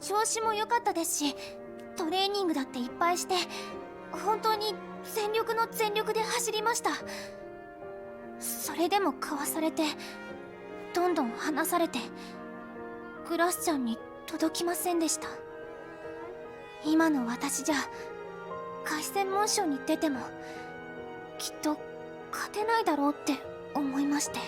調子も良かったですし、トレーニングだっていっぱいして、本当に全力の全力で走りました。それでもかわされて、どんどん離されて、グラスちゃんに届きませんでした。今の私じゃ凱旋門賞に出てもきっと勝てないだろうって思いまして。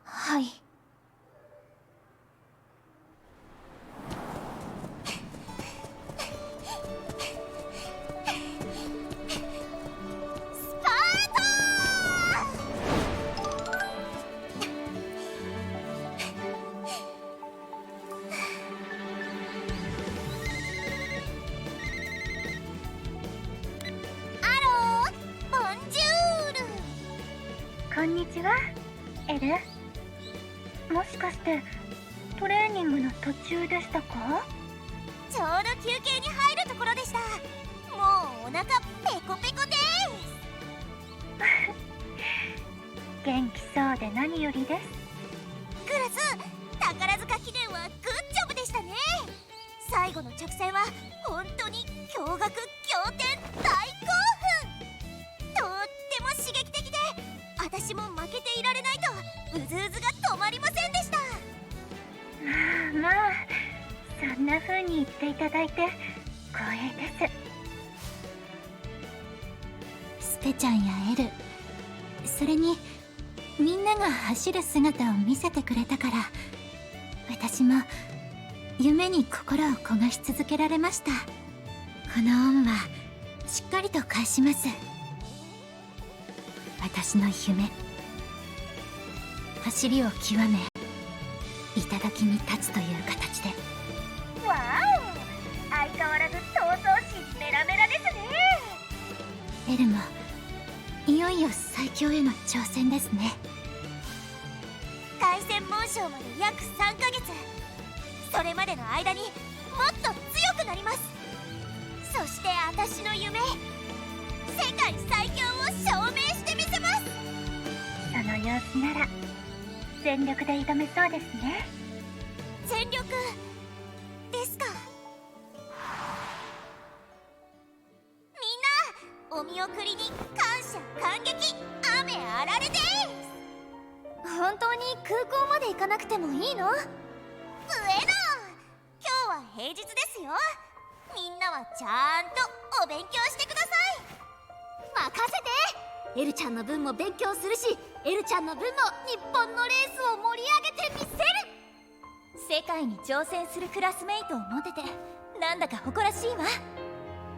はい。スパートアロー、ボンジュール。こんにちは、エル。もしかしてトレーニングの途中でしたか？ちょうど休憩に入るところでした。もうお腹ペコペコです。元気そうで何よりです。クラス、宝塚記念はグッジョブでしたね。最後の直線は本当に驚愕、仰天、大興奮。とっても刺激的で、私も負けていられないとうずうずが止まりませんでした。まあそんな風に言っていただいて光栄です。ステちゃんやエル、それにみんなが走る姿を見せてくれたから、私も夢に心を焦がし続けられました。この恩はしっかりと返します。私の夢、走りを極め頂に立つという形で。わお、相変わらず闘争心メラメラですね。エルもいよいよ最強への挑戦ですね。凱旋門賞まで約3ヶ月。それまでの間にもっと強くなります。そして私の夢、世界最強を証明してみせます。その様子なら全力で挑めそうですね。全力ですか。みんな、お見送りに感謝感激、雨あられです。本当に空港まで行かなくてもいいの？ブエノ！今日は平日ですよ。みんなはちゃんとお勉強してください。任せて！エルちゃんの分も勉強するし、エルちゃんの分も日本のレースを盛り上げてみせる。世界に挑戦するクラスメイトを持ててなんだか誇らしいわ。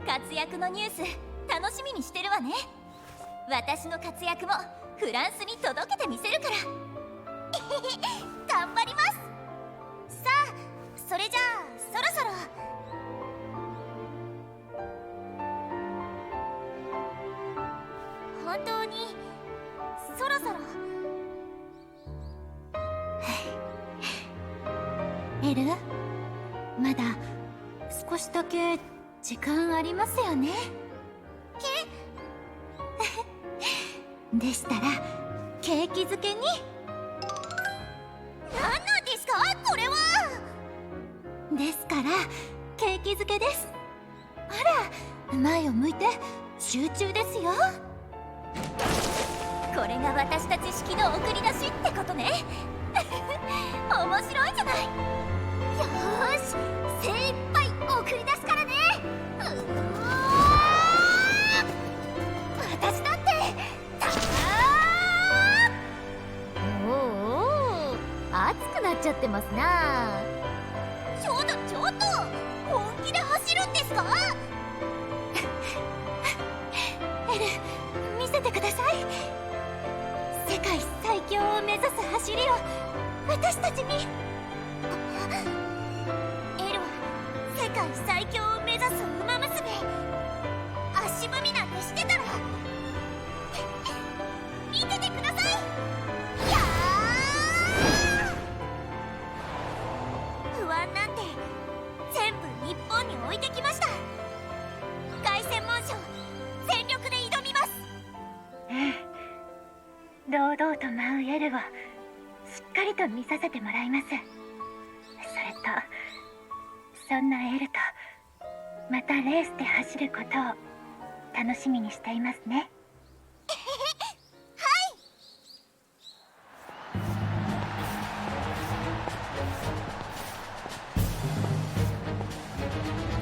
活躍のニュース楽しみにしてるわね。私の活躍もフランスに届けてみせるから頑張ります。さあ、それじゃあそろそろ。本当にそろそろ。エル、まだ少しだけ時間ありますよね。でしたらケーキ漬けに。何なんですかこれは。ですからケーキ漬けです。あら、前を向いて集中ですよ。これが私たち式の送り出しってことね面白いじゃない。よーし、精一杯送り出すからね。私だっておお、熱くなっちゃってますな。ちょっと本気で走るんですかエル、見せてください。世界最強を目指す走りを私たちに。界最強を目指すウマ娘、足踏みなんてしてたら見ててください。やー、不安なんて全部日本に置いてきました。凱旋門賞全力で挑みます。堂々と舞うエルをしっかりと見させてもらいます。それとそんなエルとまたレースで走ることを楽しみにしていますね。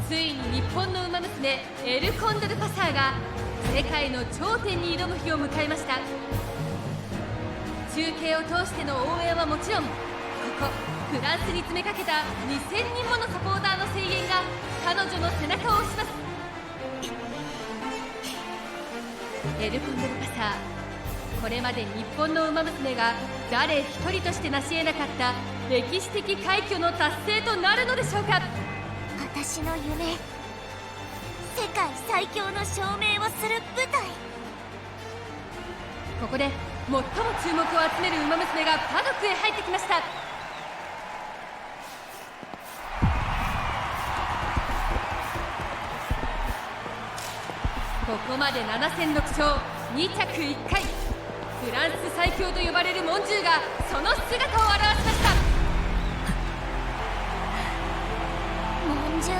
ついに日本のウマ娘エルコンドルパサーが世界の頂点に挑む日を迎えました。中継を通しての応援はもちろん、ここフランスに詰めかけた2000人ものサポーターの声援が彼女の背中を押します。エルコンドルパサー、これまで日本のウマ娘が誰一人として成し得なかった歴史的快挙の達成となるのでしょうか。私の夢、世界最強の証明をする舞台。ここで最も注目を集めるウマ娘がパドックへ入ってきました。ここまで7戦6勝、2着1回、フランス最強と呼ばれるモンジューがその姿を現しました。モンジュ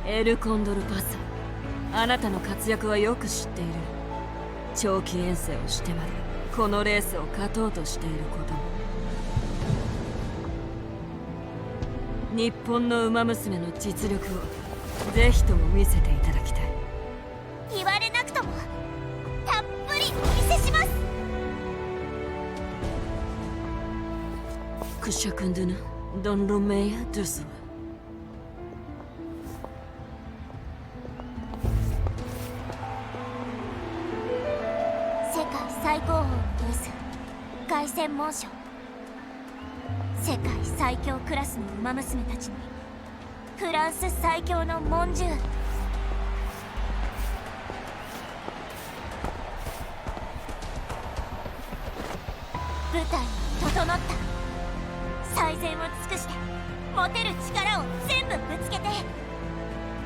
エルコンドルパサー、あなたの活躍はよく知っている。長期遠征をしてまでこのレースを勝とうとしていることも。日本のウマ娘の実力をぜひとも見せていただきたい。言われなくともたっぷりお見せします。クシャクンドゥナドンロメイヤドゥスワ。世界最高峰のレース、凱旋門賞。世界最強クラスのウマ娘たちにフランス最強のモンジュール。舞台は整った。最善を尽くして持てる力を全部ぶつけて、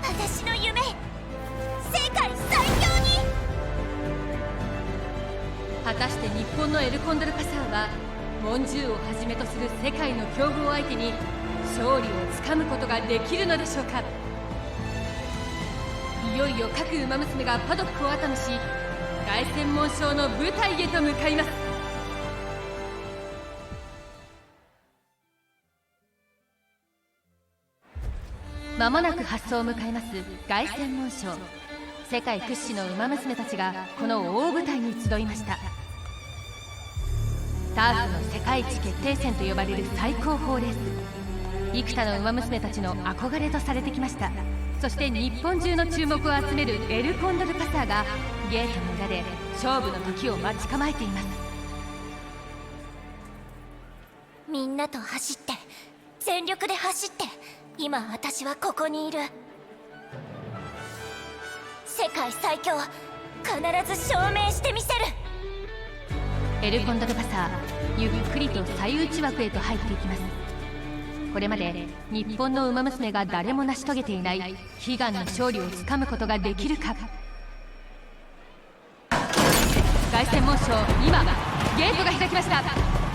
私の夢、世界最強に。果たして日本のエルコンドルパサーはモンジューをはじめとする世界の強豪相手に勝利をつかむことができるのでしょうか。いよいよ各ウマ娘がパドックを後にし、凱旋門賞の舞台へと向かいます。間もなく発走を迎えます凱旋門賞。世界屈指のウマ娘たちがこの大舞台に集いました。ターフの世界一決定戦と呼ばれる最高峰レース、幾多のウマ娘たちの憧れとされてきました。そして日本中の注目を集めるエルコンドルパサーがゲートの裏で勝負の時を待ち構えています。みんなと走って、全力で走って、今私はここにいる。世界最強、必ず証明してみせる。エルコンドルパサー、ゆっくりと最内枠へと入っていきます。これまで日本のウマ娘が誰も成し遂げていない悲願の勝利をつかむことができるか。凱旋門賞、今ゲートが開きました。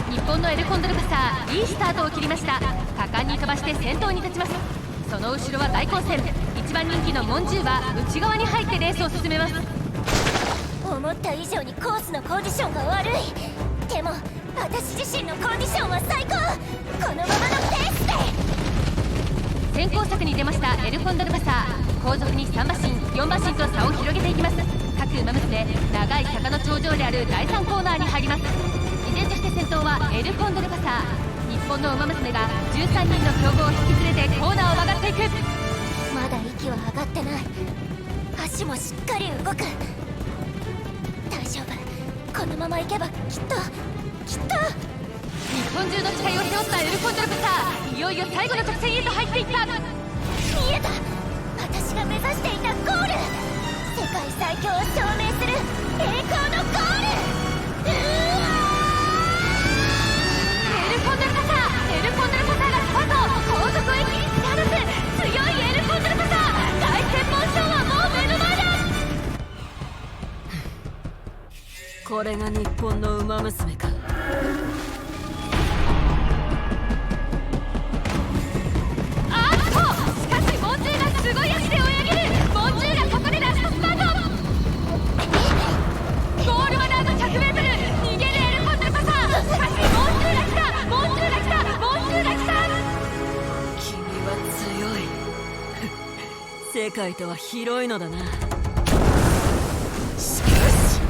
日本のエルコンドルパサー、いいスタートを切りました。果敢に飛ばして先頭に立ちます。その後ろは大混戦。一番人気のモンジューは内側に入ってレースを進めます。思った以上にコースのコンディションが悪い。でも私自身のコンディションは最高。このままのペースで。先行策に出ましたエルコンドルパサー、後続に3馬身4馬身と差を広げていきます。各馬娘、長い坂の頂上である第3コーナーに入ります。依然として先頭はエルコンドルパサー。日本のウマ娘が13人の強豪を引き連れてコーナーを曲がっていく。まだ息は上がってない。足もしっかり動く。大丈夫、このまま行けばきっと。日本中の期待を背負ったエルコンドルパサー、いよいよ最後の直線へと入っていった。見えた、私が目指していたゴール、世界最強を証明する栄光のゴール。エルコンドルパサー、エルコンドルパサーがスパート、後続を一気に突き放す。強いエルコンドルパサー、凱旋門賞はもう目の前だ。これが日本の馬娘か。あっと、しかしモンジューがすごい足で追い上げる。モンジューがここでラストスパート。ゴールまであと 100m、 逃げるエルコンドルパサー。しかしモンジューが来た、モンジューが来た、モンジューが来た。君は強い世界とは広いのだな。しかし